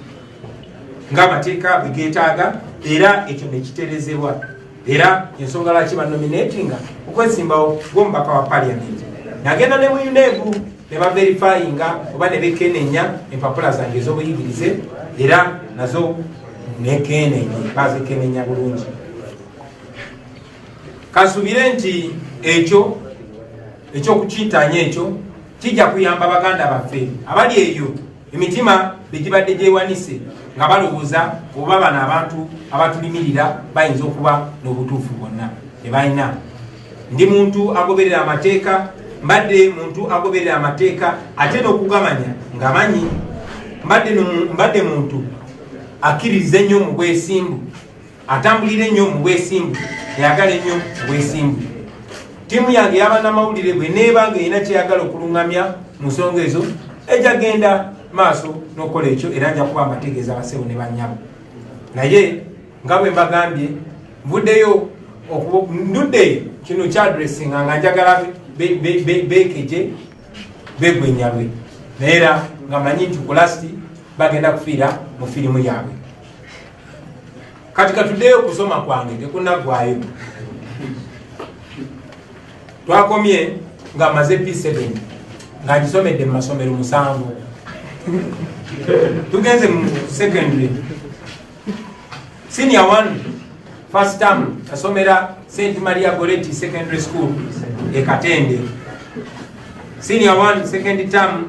ng'amateeka bwe geetaaga, era ekyo ne kiterezebwa, era ensonga lwaki banominatinga okwesimbawo gw'omubaka wa parliament. Nagenda ne mu UNEB ne baverifyinga oba ne bekenenya empapula zange ez'obuyigirize, era nazo nekenenye bazikenenya bulungi. Kasubire nti ekyo ekyokukintanya ekyo kijja kuyamba baganda baffe abali eyo emitima begibadde gyewanise nga balowooza oba bano abantu abatulimirira bayinza okuba n'obutuufu bwonna tebalina. Ndi muntu agoberera amateeka, mbadde muntu agoberera amateeka ate n'okugamanya ng'amanyi. Mbadde muntu akkiririza ennyo mu bwesimbu, atambulira ennyo mu bwesimbu, eyagala ennyo mu bwesimbu. Ttiimu yange y'abannamawulire bwe neebanga erina kyeyagala okuluŋŋamya mu nsonga ezo ejja genda maaso n'okola ekyo, era nja kuba mbategeeza basebo ne bannyabo. Naye nga bwe mbagambye nvuddeyo ndudde kino kyadressinga nga njagala beekeje begwenyalwe, naye era nga manyi nti ku lasti bagenda kufiira mu firimu yaabwe. Kati katuddeyo okusoma kwange tekunaggwayo. Twakomye nga maze P7 nga ngisomedde mu masomero 7. Tugenze mu secondary senior 1 first term asomera St. Maria Goretti Secondary School e Katende. Senior 1 second term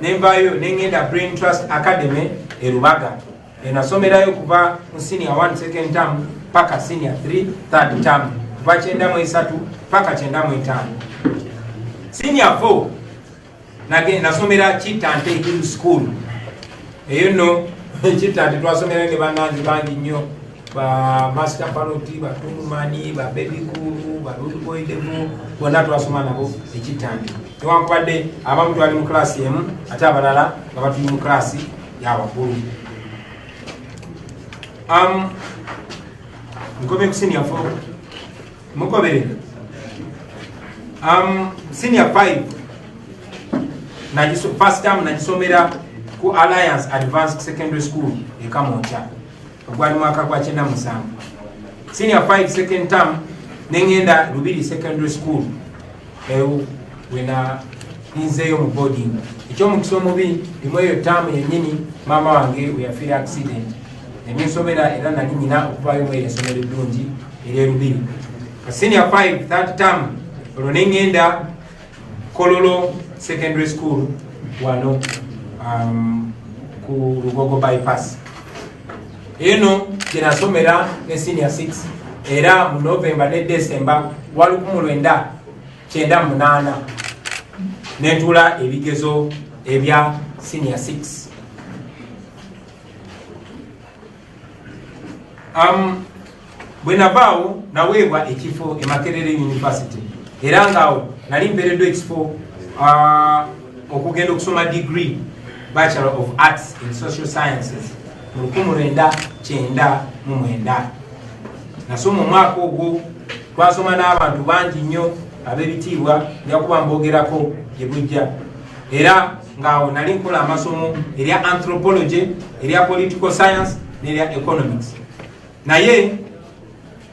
nembayo nengenda Brain Trust Academy e Rubaga. Enasomerayo kuva mu senior 1 second term paka senior 3 third term, kuva 9 paka 9. Senior 4 nasomera Kitante Hill School. Eyo no Kitante twasomera ne bananzi bangi nnyo, ba Master Paroti, ba Tumani, ba Baby Kulu, ba Rudy Boy Devo, bonna twasoma nabo Kitante. Tewankubadde abamu twali mu klasi emu ate abalala nga batuli mu klasi y'abakulu. Nkomye ku senior 4 mukobere. Senior 5 first term nagisomera ku Alliance Advanced Secondary School e Kamoncha ogwali mwaka gwa 97. Senior 5 second term nengenda Lubiri Secondary School wena ninzeyo mu boarding. Ekyo mu kisomo bi imweyo term yennyini mama wange weyafiira accident nebinsomera era nali nyina okuvayo mu esomero eddungi eri Lubiri. Senior 5 third term olwo nengenda Kololo Secondary School wano ku Lugogo bypass. Eno kinasomera ne senior 6 era mu November ne December wali ku 1998 netula ebigezo ebya senior 6. Bwe navaawo naweebwa ekifo e Makerere University era ngaawo nali mpeereddwa ekifo okugenda okusoma degree Bachelor of Arts in Social Sciences mu 1999. Nasoma omwaka ogwo twasoma n'abantu bangi nnyo ab'ebitiibwa nja kuba mbogerako gye bujja era ngaawo nali nkola amasomo erya anthropology erya political science n'erya economics naye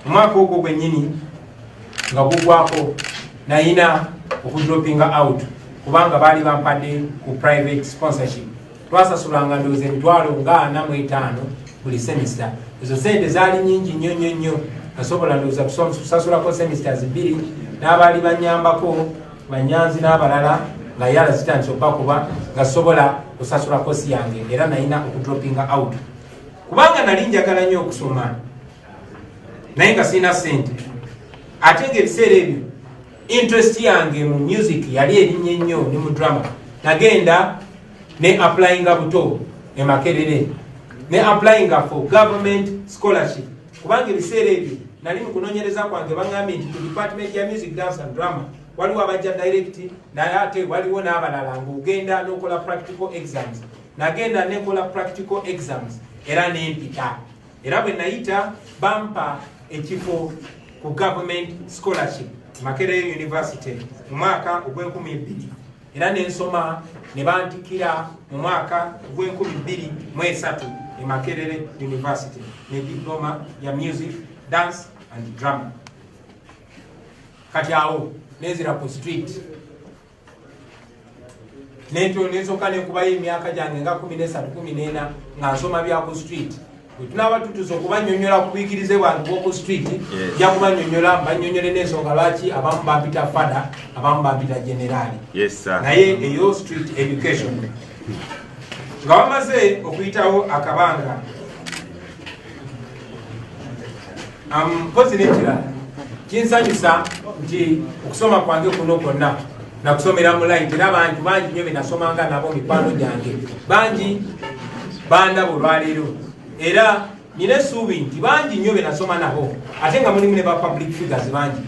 omwaka ogwo gwennyini nga gugwako nayina okudropinga out kubanga baali bampadde ku private sponsorship twasasulanga ndowooza emitwalo nga 45 buli semester ezo sente zaali nyingi nnyo nasobola ndowooza kusasulako semesters 2 n'abaali banyambako banyanzi n'abalala nga yala zitandise okubakuba nga sobola kusasula kosi yange era nayina okudropinga out kubanga nali njagala nnyo okusoma naye nga sirina sente ate ng'ebiseera ebyo interest yange mu music yali erinnya ennyo ne mu drama nagenda ne applyinga buto e Makerere ne applyinga for government scholarship kubanga ebiseera ebyo nali mu kunoonyereza kwange bangambye nti ku department ya music dance and drama waliwo abajja direct naye ate waliwo n'abalala ng'ogenda n'okola practical exams nagenda nekola practical exams era nempita era bwe nayita bampa ekifo ku government scholarship Makerere University mu mwaka ogw'enkumi era nensoma ne bantikira mu mwaka ogw'enkumi e Makerere University ne diploma ya music dance and drama kati awo nezira ku street nensoka nenkubayo emyaka gyange nga 13-14 nga nsoma bya ku street tunaba tutuza okubanyonyola kubikirize bantu boku street ja kubanyonyola banyonyole n'ensonga lwaki abamu bampita fada abamu bampita generali naye eyo street education nga bamaze okuyitawo akabanga mpozi nekirala kinsanyusa nti okusoma kwange kuno kwonna nakusomera mu line era abantu bangi nnyo benasomanga nabo mikwano gyange bangi bandaba olwaleero era nina essuubi nti bangi nnyo benasoma nabo ate nga mulimu ne ba public figures bangi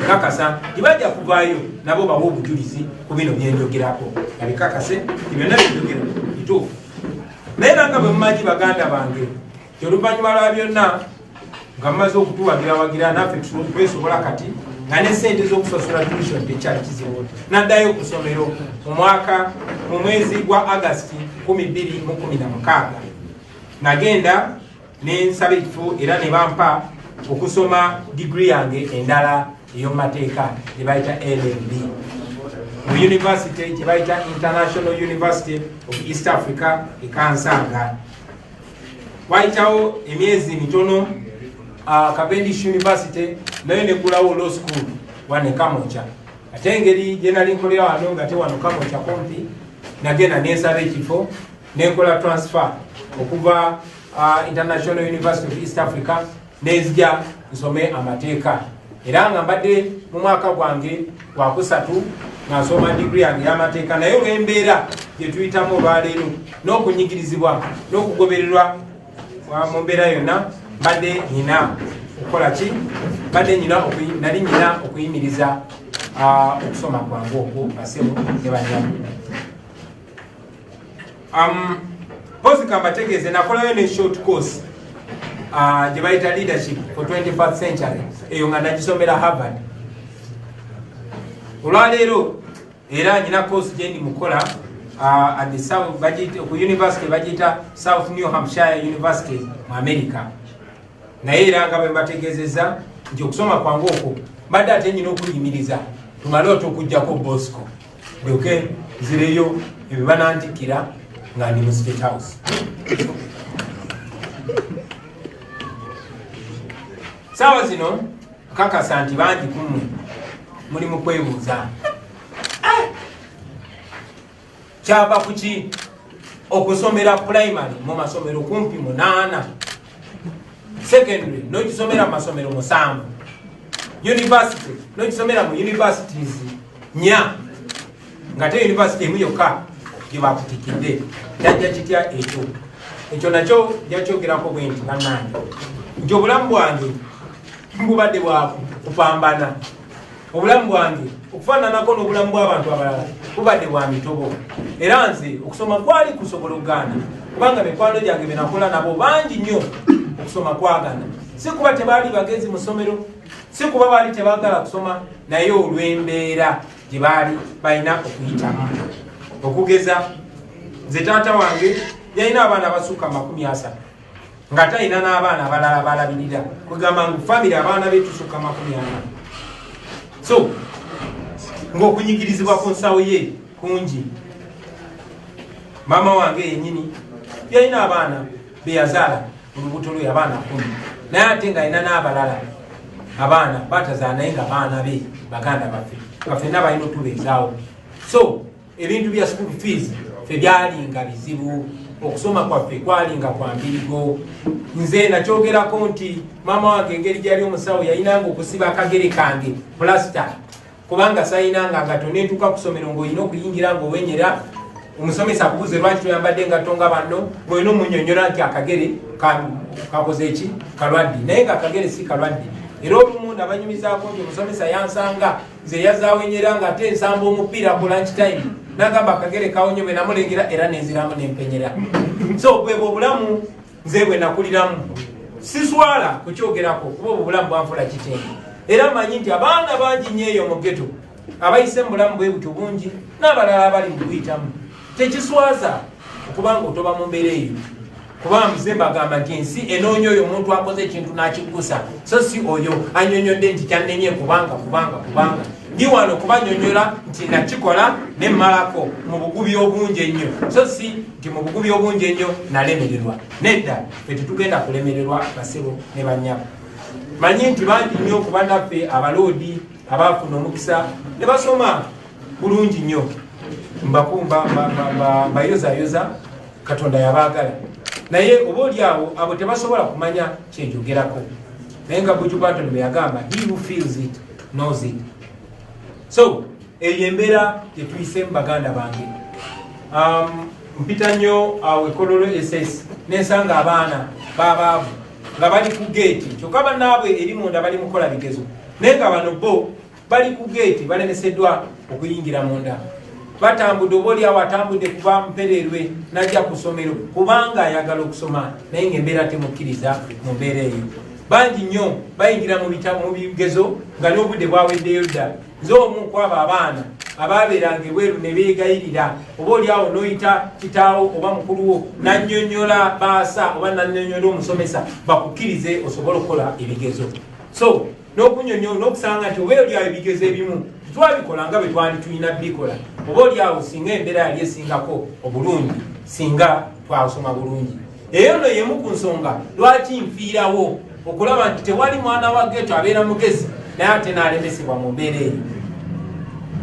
kakasa tibajja kuvaayo nabo bawa obujulizi ku bino byenjogerako nga bikakase ti byonna byenjogera bituufu naye nanga bwe mumanyi baganda bange kyoluvannyuma lwa byonna nga mumaze okutuwagira naffe twesobola kati nga ne sente z'okusasula tuition tekyali kizibu naddayo ku ssomero mu mwezi gwa August 2016 nagenda nensaba ekifo era ne bampa okusoma degree yange endala ey'omumateeka gye bayita LLB mu university gye bayita International University of East Africa e Kansanga wayitawo emyezi mitono Cavendish University nayo negulawo law school wane Kamocha ate engeri gye nali nkolera wano nga te wano Kamocha kumpi nagenda nensaba ekifo nenkola transfer okuva International University of East Africa nezija nsome amateeka era nga mbadde mu mwaka gwange gwa kusatu nga nsoma degree yange y'amateeka naye olw'embeera gye tuyitamu olwaleero n'okunyigirizibwa n'okugobererwa mu mbeera yonna mbadde nina okukola ki nali nina okuyimiriza okusoma kwange okwo basemu ne banyamu pozi kambategeeze nakolayo ne short course gye bayita leadership for 21st century eyo nga nagisomera Harvard olwaleero era nyina course gye ndi mukola at the South ku university bagiyita South New Hampshire University mu America naye era nga bwe mbategeezezza nti okusoma kwange okwo mbadde ate nyina okuyimiriza tumale okujjako Bosco ndyoke nzireyo ebyo banantikira nga ndi mu State House saawa zino kakasa nti bangi kumwe muli mu kwebuuza kyava kuki okusomera primary mu masomero kumpi 8 secondary n'okisomera mu masomero 7 university n'okisomera mu universities 4 nga te university emu yokka gye bakutikidde jajja kitya ekyo nakyo jakyogerako bwe nti bannange nti obulamu bwange bubadde bwa kupambana obulamu bwange okufaananako n'obulamu bw'abantu abalala bubadde bwa mitobo era nze okusoma kwali kusobola okugaana kubanga mikwano gyange benakola nabo bangi nnyo okusoma kwagana si kuba tebaali bagenzi mu ssomero si kuba baali tebagala kusoma naye olw'embeera gye baali balina okuyitamu. Okugeza nze taata wange yalina abaana abasukka 30 nga talina n'abaana abalala balabirira, kugamba ngu famire abaana betusukka 40. So ng'okunyigirizibwa ku nsawo ye kungi. Mama wange yennyini yalina abaana beyazaala mu lubuto lwe abaana 10, naye ate nga alina n'abalala abaana batazaala naye nga baana be baganda baffe balina otubeezaawo. So ebintu bya school fees ffe byalinga bizibu, okusoma kwaffe kwalinga kwa mbirigo. Nze nakyogerako nti mama wange engeri gyali omusawo yalinanga okusiba akagere kange plasta, kubanga sayinanga ngato netuuka ku ssomero ng'olina okuyingira ng'owenyera omusomesa akubuze lwaki toyambadde engatto nga banno, ng'olina omunyonyola nti akagere kakoze eki kalwadde, naye nga akagere si kalwadde. Era olumu nabanyumizaako nti omusomesa yansanga nze yazaawenyera nga ate nsamba omupiira ku lunch time, nagamba akagere kawonyome, namulengera era nenziramu nempenyera. So bwe obulamu nze bwe nakuliramu siswala kukyogerako kuba obulamu bwanfula kitenge. Era manyi nti abaana bangi nnyo eyo mu ghetto abayise mu bulamu bwe butyo bungi n'abalala abali mu buyitamu. Tekiswaza okubanga otoba mu mbeera eyo, kuba nze mbagamba nti ensi enoonya oyo omuntu akoze ekintu n'akigusa, so si oyo anyonyodde nti kyannemye kubanga ndi wano kubanyonyola nti nakikola nemmalako mu bugubi obungi ennyo, so si nti mu bugubi obungi ennyo nalemererwa. Nedda ffe tetugenda kulemererwa basebo ne bannyabo. Manyi nti bangi nnyo okuba naffe abaloodi abaafuna omukisa ne basoma bulungi nnyo, mbayozayoza Katonda yabaagala, naye oba oliawo abo tebasobola kumanya kyenjogerako. Naye nga Buju Barton bwe yagamba, he who feels it knows it. So eyo embeera tetuyisemu baganda bange. Mpita nnyo awo Kololo SS nensanga abaana babaavu nga bali ku geeti, kyokka bannaabwe eri munda bali mukola bigezo, naye nga bano bo bali ku geeti balemeseddwa okuyingira munda. Batambudde oba oliawo atambudde kuva mpererwe najja ku ssomero kubanga ayagala okusoma, naye ng'embeera temukkiriza mu mbeera eyo. Bangi nnyo bayingira mu bigezo nga n'obudde bwaweddeyo dda. Nze omu kwabo abaana abaabeeranga ebweru ne beegayirira, oba oliawo n'oyita kitaawo oba mukulu wo nannyonnyola baasa oba nannyonnyola omusomesa bakukkirize osobole okukola ebigezo. So n'okunyonnyola n'okusanga nti oba oliawo ebigezo ebimu twabikola nga bwe twali tulina bikola, oba oliawo singa embeera yali esingako obulungi singa twasoma bulungi. Eyo nno yemu ku nsonga lwaki nfiirawo okulaba nti tewali mwana wa ghetto abeera mugezi naye ate n'alemesebwa mu mbeera eyo.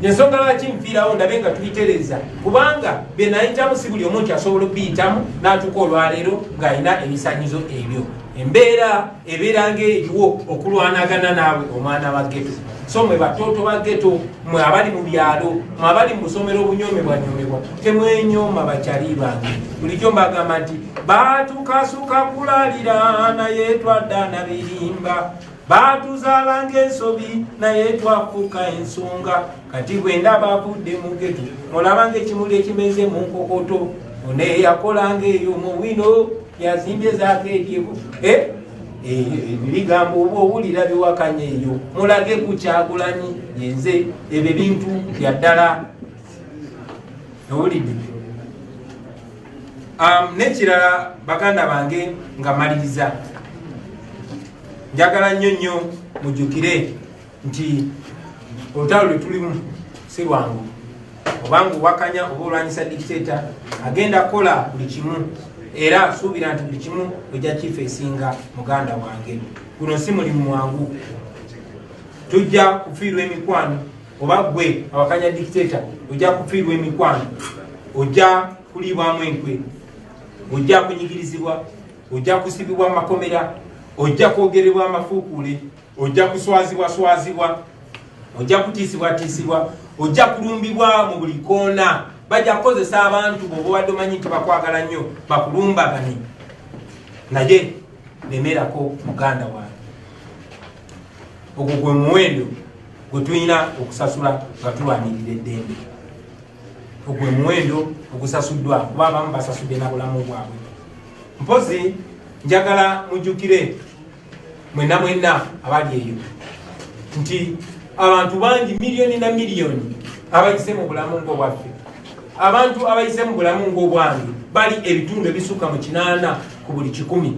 Ensonga lwaki nfiirawo ndabe nga tuyitereza, kubanga bye nayitamu si buli omu nti asobola okuyitamu n'atuuka olwaleero ng'alina ebisanyizo ebyo. Embeera ebeera ng'eriwo okulwanagana naawe omwana wa ghetto. So mwe batoto ba ghetto, mwe abali mu byalo, mwe abali mu busomero obunyomebwanyomebwa, temwenyoma bakyali bange. Bulijjo mbagamba nti batukasuka kulalira naye twadda na birimba, batuzaala ng'ensobi naye twafuuka ensonga. Kati bwe ndaba avudde mu ghetto olaba ng'ekimuli ekimeze mu nkokoto, one yakola ng'eyo mu wino yazimbye zaako eryebu. Ebigambo oba owulira biwakanya eyo mulage ku Kyagulanyi yenze ebyo bintu bya ddala owulidde. N'ekirala baganda bange nga maliriza, njagala nnyo mujjukire nti olutalo lwe tulimu si lwangu, obanga owakanya oba olwanyisa dictator agenda kukola buli kimu, era suubira nti buli kimu ojja kifeesinga muganda wange. Guno si mulimu mwangu, tujja kufiirwa emikwano, oba gwe awakanya dictator ojja kufiirwa emikwano, ojja kuliibwamu enkwe, ojja kunyigirizibwa, ojja kusibibwa mu makomera, ojja kwogerebwa amafuukule, ojja kuswazibwa, ojja kutiisibwa, ojja kulumbibwa mu buli koona. Bajja kukozesa abantu bw'oba obadde omanyi nti bakwagala nnyo bakulumbagane, naye lemerako muganda wange. Ogwo gwe muwendo gwe tulina okusasula nga tulwanirira eddembe. Ogwo muwendo ogusasuddwa, kuba abamu basasudde na bulamu bwabwe. Mpozi njagala mujjukire mwenna abali eyo nti abantu bangi miliyoni na miliyoni abayise mu bulamu ng'obwaffe, abantu abayise mu bulamu ng'obwange bali ebitundu ebisukka mu 8 ku buli 100.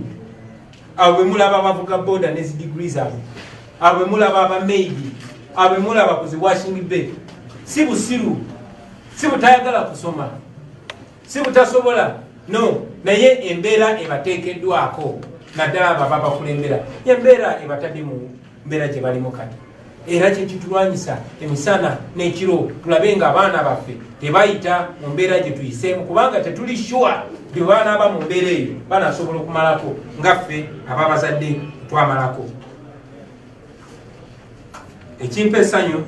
abo bwe mulaba abavuga boda ne degrees abo, abo bwe mulaba abameidi, abo bwe mulaba ku zi washing bay, si busiru, si butayagala kusoma, si butasobola, no, naye embeera ebateekeddwako naddala abo ababa bakulembera, embeera ebatadde mu mbeera gye balimu kati. Era kyekitulwanyisa emisana n'ekiro tulabe nga abaana baffe tebayita mu mbeera gye tuyiseemu, kubanga tetuli sure bwe banaaba mu mbeera eyo banasobola okumalako ngaffe ababazadde twamalako. Ekimpa essanyu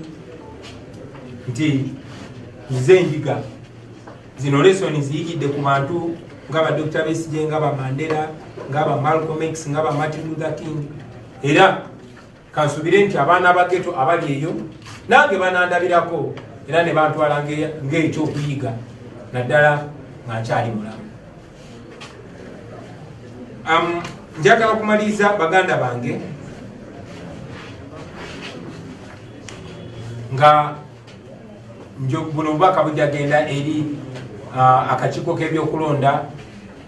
nti nze enjiga zino lesoni ziyigidde ku bantu nga ba Dr. Besigye, nga ba Mandela, nga ba Malcolm X, nga ba Martin Luther King. Era kansubire nti abaana abageto abali eyo nange banandabirako era ne bantwala ng'ekyokuyiga naddala nga nkyali mulamu. Njagala okumaliriza baganda bange nga buno bubaka bujagenda eri akakiiko k'ebyokulonda,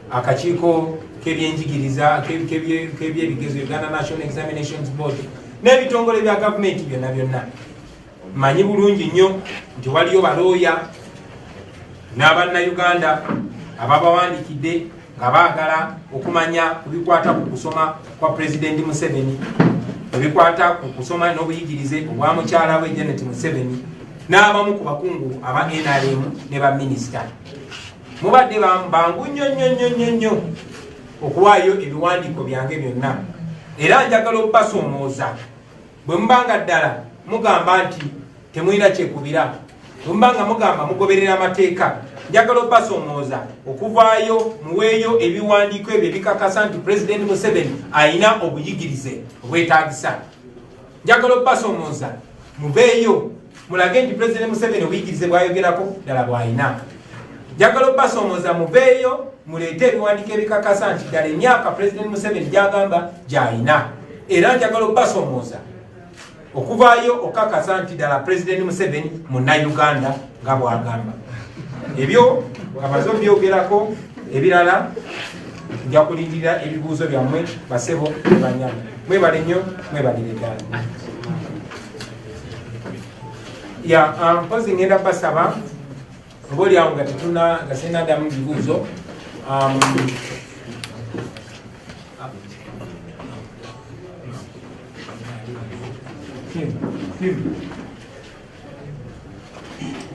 akakiiko k'ebyenjigiriza, k'ebyebigezo, Uganda National Examinations Board n'ebitongole bya gavumenti byonna byonna. Manyi bulungi nnyo nti waliyo balooya n'abannayuganda ababawandikidde nga baagala okumanya ku bikwata ku kusoma kwa Pulezidenti Museveni, ebikwata ku kusoma n'obuyigirize obwa mukyala we Janet Museveni, n'abamu ku bakungu aba NRM ne ba minisita. Mubadde bangu nnyo okuwaayo ebiwandiiko byange byonna, era njagala okubasoomooza bwe mubanga ddala mugamba nti temwina kyekubira, bwe mubanga mugamba mugoberera amateeka, njagala okubasoomooza okuvaayo muweeyo ebiwandiiko ebyo ebikakasa nti Pulezidenti Museveni ayina obuyigirize obwetaagisa. Njagala okubasoomooza muveeyo mulage nti Pulezidenti Museveni obuyigirize bwayogerako ddala bw'ayina. Njagala okubasoomooza muveeyo muleete ebiwandiiko ebikakasa nti ddala emyaka Pulezidenti Museveni gy'agamba gy'ayina. Era njagala okubasoomooza okuvaayo okakasa nti ddala Pulezidenti Museveni munnayuganda nga bw'agamba. Ebyo amaze obyogerako, ebirala nja kulindirira ebibuuzo byammwe basebo banyama. Mwebale nnyo, mwebalire ddala. Mpozi ngenda basaba obaolyawo nga tetuna nga sinaddamu bibuuzo.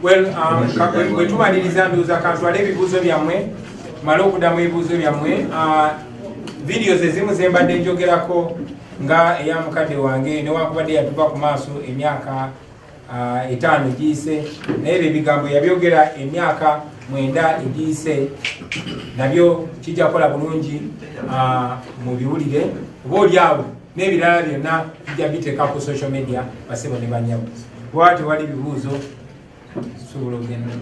Bwe tumaliriza nduuza kanswala ebibuuzo byammwe, male okuddamu ebibuuzo byammwe. Videos ezimu zembadde njogerako nga eya mukadde wange newakubadde yatuva ku maaso emyaka 5 egiyise, naye ebyo ebigambo yabyogera emyaka 9 egiyise, nabyo kijja kukola bulungi mu biwulire. Obaolyawo n'ebirala byonna bijja biteeka ku social media basebo ne banyawo. Bw'ati wali bibuuzo sobola ogenda.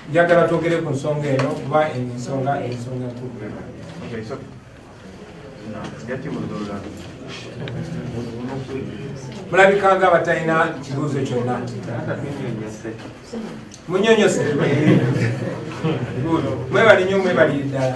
Njagala twogere ku nsonga eno kuba ensonga enkulu. Mulabikanga abatalina kibuuzo kyonna. Munyonyose. Mwebali nnyo, mwebalire ddala.